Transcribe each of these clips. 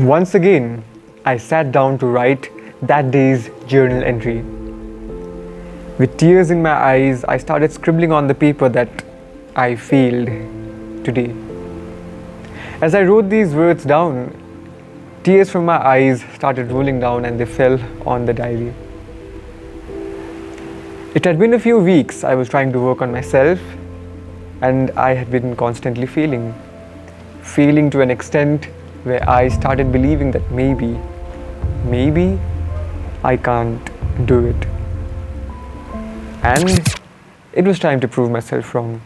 Once again, I sat down to write that day's journal entry. With tears in my eyes, I started scribbling on the paper that I failed today. As I wrote these words down, tears from my eyes started rolling down and they fell on the diary. It had been a few weeks I was trying to work on myself, and I had been constantly failing to an extent where I started believing that maybe I can't do it. And it was time to prove myself wrong.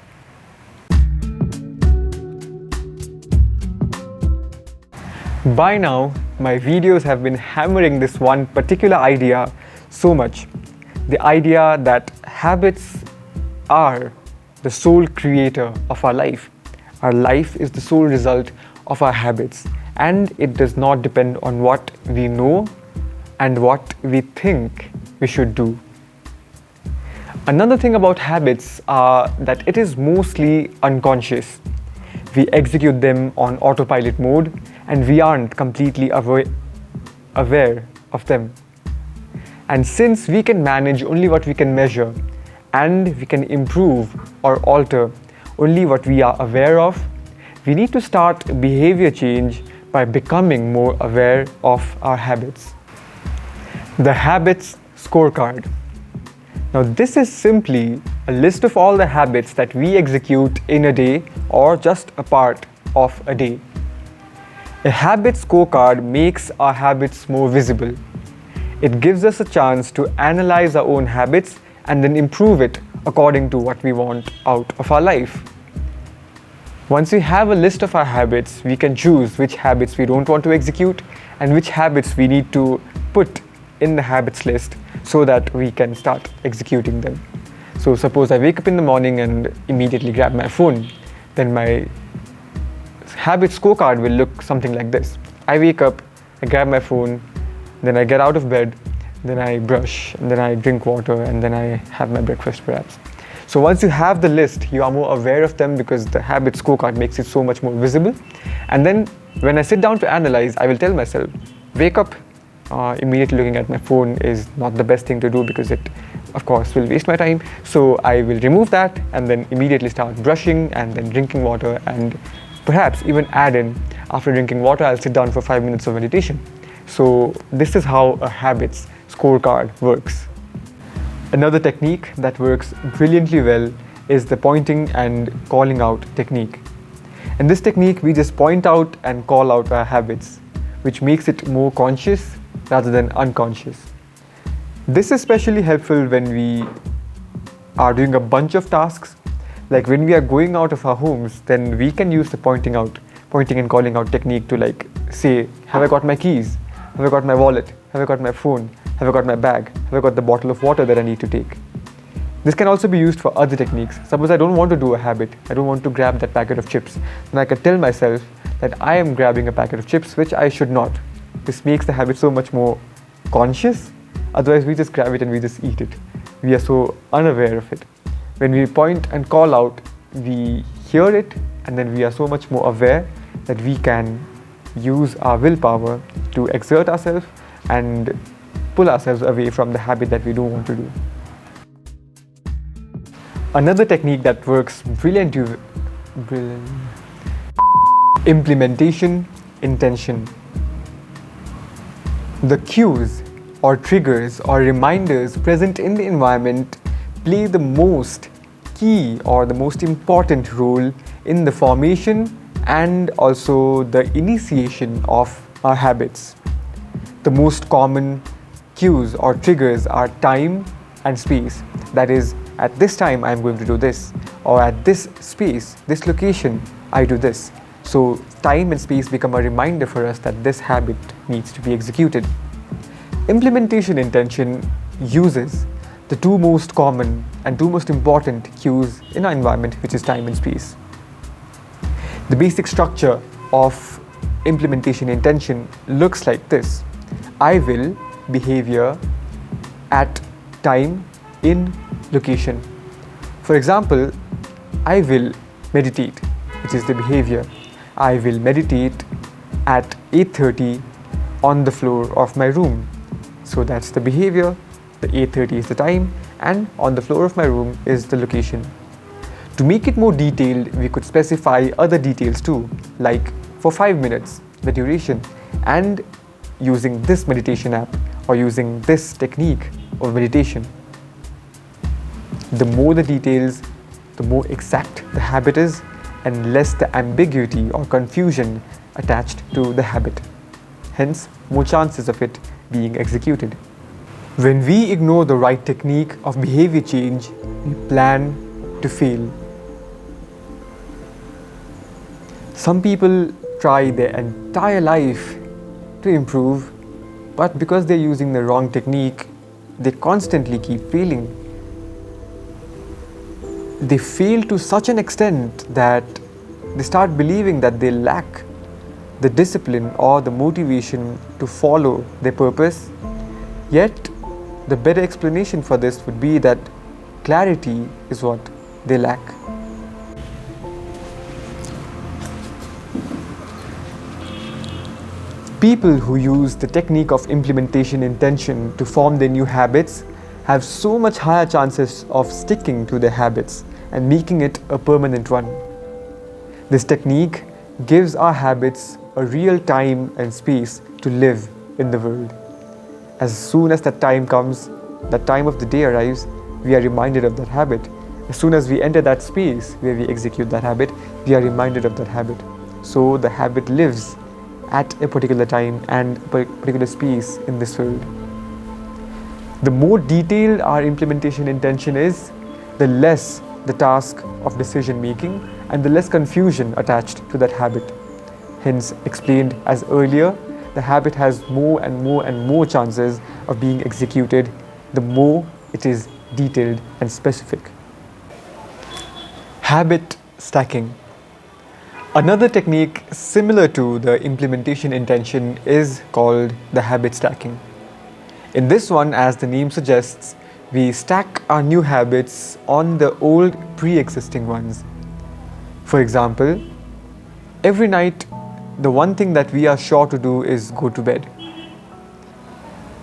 By now, my videos have been hammering this one particular idea so much. The idea that habits are the sole creator of our life. Our life is the sole result of our habits, and it does not depend on what we know and what we think we should do. Another thing about habits are that it is mostly unconscious. We execute them on autopilot mode and we aren't completely aware of them. And since we can manage only what we can measure and we can improve or alter only what we are aware of, we need to start behavior change by becoming more aware of our habits. The habits scorecard. Now, this is simply a list of all the habits that we execute in a day or just a part of a day. A habit scorecard makes our habits more visible. It gives us a chance to analyze our own habits and then improve it according to what we want out of our life. Once we have a list of our habits, we can choose which habits we don't want to execute and which habits we need to put in the habits list so that we can start executing them. So suppose I wake up in the morning and immediately grab my phone, then my habit scorecard will look something like this. I wake up, I grab my phone, then I get out of bed, then I brush, and then I drink water, and then I have my breakfast perhaps. So once you have the list, you are more aware of them because the habit scorecard makes it so much more visible. And then when I sit down to analyze, I will tell myself, wake up, immediately looking at my phone is not the best thing to do because it, of course, will waste my time. So I will remove that and then immediately start brushing and then drinking water, and perhaps even add in, after drinking water, I'll sit down for 5 minutes of meditation. So this is how a habits scorecard works. Another technique that works brilliantly well is the pointing and calling out technique. In this technique, we just point out and call out our habits, which makes it more conscious rather than unconscious. This is especially helpful when we are doing a bunch of tasks. Like when we are going out of our homes, then we can use the pointing and calling out technique to say, have I got my keys? Have I got my wallet? Have I got my phone? Have I got my bag? Have I got the bottle of water that I need to take? This can also be used for other techniques. Suppose I don't want to do a habit. I don't want to grab that packet of chips. Then I can tell myself that I am grabbing a packet of chips, which I should not. This makes the habit so much more conscious. Otherwise, we just grab it and we just eat it. We are so unaware of it. When we point and call out, we hear it, and then we are so much more aware that we can use our willpower to exert ourselves and pull ourselves away from the habit that we don't want to do. Another technique that works brilliantly, implementation intention. The cues or triggers or reminders present in the environment play the most key or the most important role in the formation and also the initiation of our habits. The most common cues or triggers are time and space. That is, at this time I'm going to do this, or at this space, this location, I do this. So time and space become a reminder for us that this habit needs to be executed. Implementation intention uses the two most common and two most important cues in our environment, which is time and space. The basic structure of implementation intention looks like this. I will behavior at time in location. For example, I will meditate, which is the behavior. I will meditate at 8:30 on the floor of my room. So that's the behavior, the 8:30 is the time, and on the floor of my room is the location. To make it more detailed, we could specify other details too, like for 5 minutes, the duration, and using this meditation app or using this technique of meditation. The more the details, the more exact the habit is, and less the ambiguity or confusion attached to the habit. Hence, more chances of it being executed. When we ignore the right technique of behavior change, we plan to fail. Some people try their entire life to improve, but because they're using the wrong technique, they constantly keep failing. They fail to such an extent that they start believing that they lack the discipline or the motivation to follow their purpose. Yet, the better explanation for this would be that clarity is what they lack. People who use the technique of implementation intention to form their new habits have so much higher chances of sticking to their habits and making it a permanent one. This technique gives our habits a real time and space to live in the world. As soon as that time comes, that time of the day arrives, we are reminded of that habit. As soon as we enter that space where we execute that habit, we are reminded of that habit. So the habit lives at a particular time and a particular space in this world. The more detailed our implementation intention is, the less the task of decision making and the less confusion attached to that habit. Hence, explained as earlier, the habit has more and more and more chances of being executed the more it is detailed and specific. Habit stacking. Another technique similar to the implementation intention is called the habit stacking. In this one, as the name suggests, we stack our new habits on the old pre-existing ones. For example, every night, the one thing that we are sure to do is go to bed.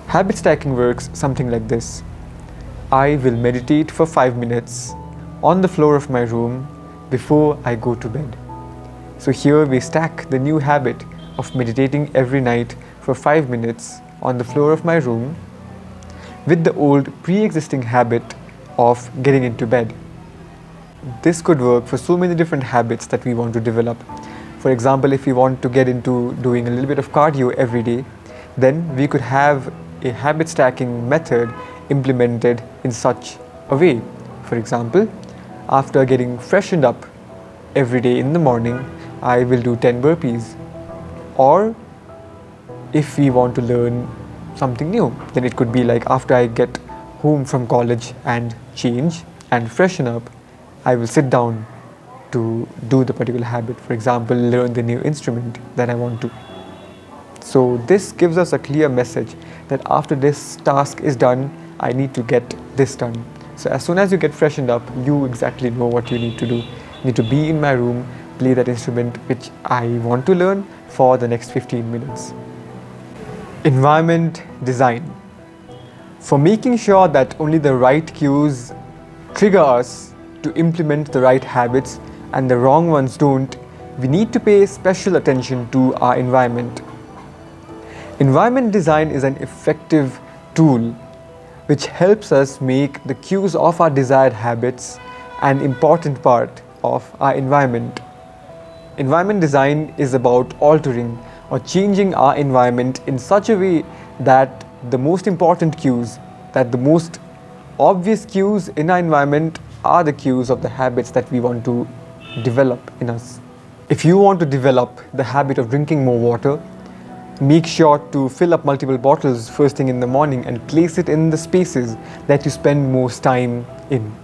Habit stacking works something like this. I will meditate for 5 minutes on the floor of my room before I go to bed. So here we stack the new habit of meditating every night for 5 minutes on the floor of my room with the old pre-existing habit of getting into bed. This could work for so many different habits that we want to develop. For example, if we want to get into doing a little bit of cardio every day, then we could have a habit stacking method implemented in such a way. For example, after getting freshened up every day in the morning, I will do 10 burpees. Or if we want to learn something new, then it could be like after I get home from college and change and freshen up, I will sit down to do the particular habit. For example, learn the new instrument that I want to. So this gives us a clear message that after this task is done, I need to get this done. So as soon as you get freshened up, you exactly know what you need to do. You need to be in my room, play that instrument which I want to learn for the next 15 minutes. Environment design. For making sure that only the right cues trigger us to implement the right habits and the wrong ones don't, we need to pay special attention to our environment. Environment design is an effective tool which helps us make the cues of our desired habits an important part of our environment. Environment design is about altering or changing our environment in such a way that the most important cues, that the most obvious cues in our environment are the cues of the habits that we want to develop in us. If you want to develop the habit of drinking more water, make sure to fill up multiple bottles first thing in the morning and place it in the spaces that you spend most time in.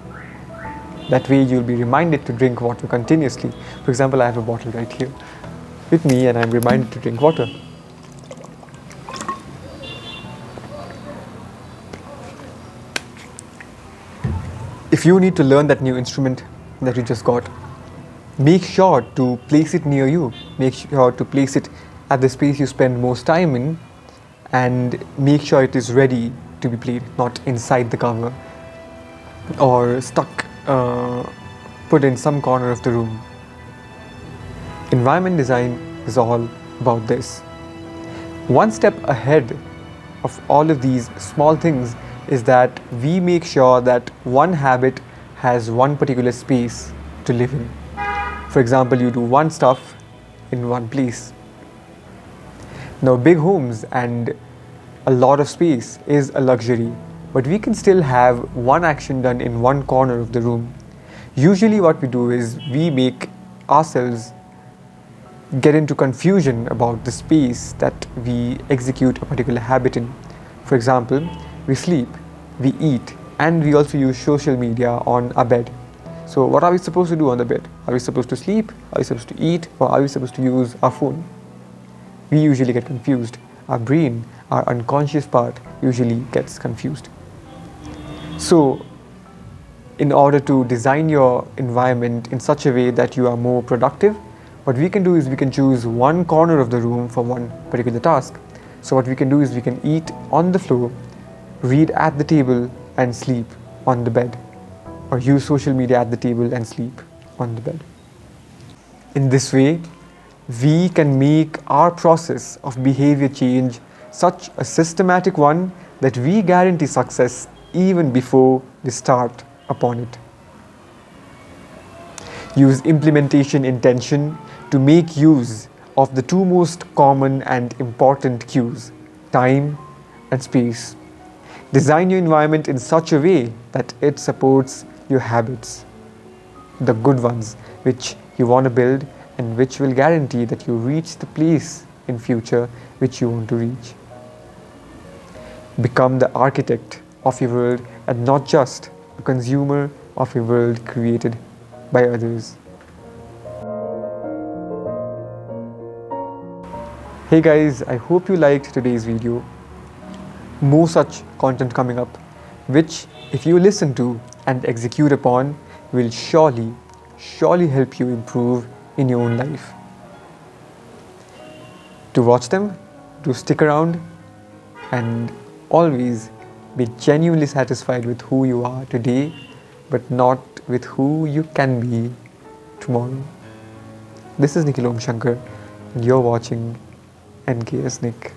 That way you'll be reminded to drink water continuously. For example, I have a bottle right here with me and I'm reminded to drink water. If you need to learn that new instrument that you just got, make sure to place it near you. Make sure to place it at the space you spend most time in and make sure it is ready to be played, not inside the cover or stuck, put in some corner of the room. Environment design is all about this. One step ahead of all of these small things is that we make sure that one habit has one particular space to live in. For example, you do one stuff in one place. Now, big homes and a lot of space is a luxury, but we can still have one action done in one corner of the room. Usually what we do is we make ourselves get into confusion about the space that we execute a particular habit in. For example, we sleep, we eat, and we also use social media on our bed. So what are we supposed to do on the bed? Are we supposed to sleep? Are we supposed to eat? Or are we supposed to use our phone? We usually get confused. Our brain, our unconscious part, usually gets confused. So, in order to design your environment in such a way that you are more productive, what we can do is we can choose one corner of the room for one particular task. So what we can do is we can eat on the floor, read at the table, and sleep on the bed, or use social media at the table and sleep on the bed. In this way, we can make our process of behavior change such a systematic one that we guarantee success even before we start upon it. Use implementation intention to make use of the two most common and important cues, time and space. Design your environment in such a way that it supports your habits, the good ones which you want to build and which will guarantee that you reach the place in future which you want to reach. Become the architect of your world and not just a consumer of a world created by others. Hey guys, I hope you liked today's video. More such content coming up, which if you listen to and execute upon will surely help you improve in your own life. To watch them, to stick around and always be genuinely satisfied with who you are today, but not with who you can be tomorrow. This is Nikhil Om Shankar and you're watching NKS Nick.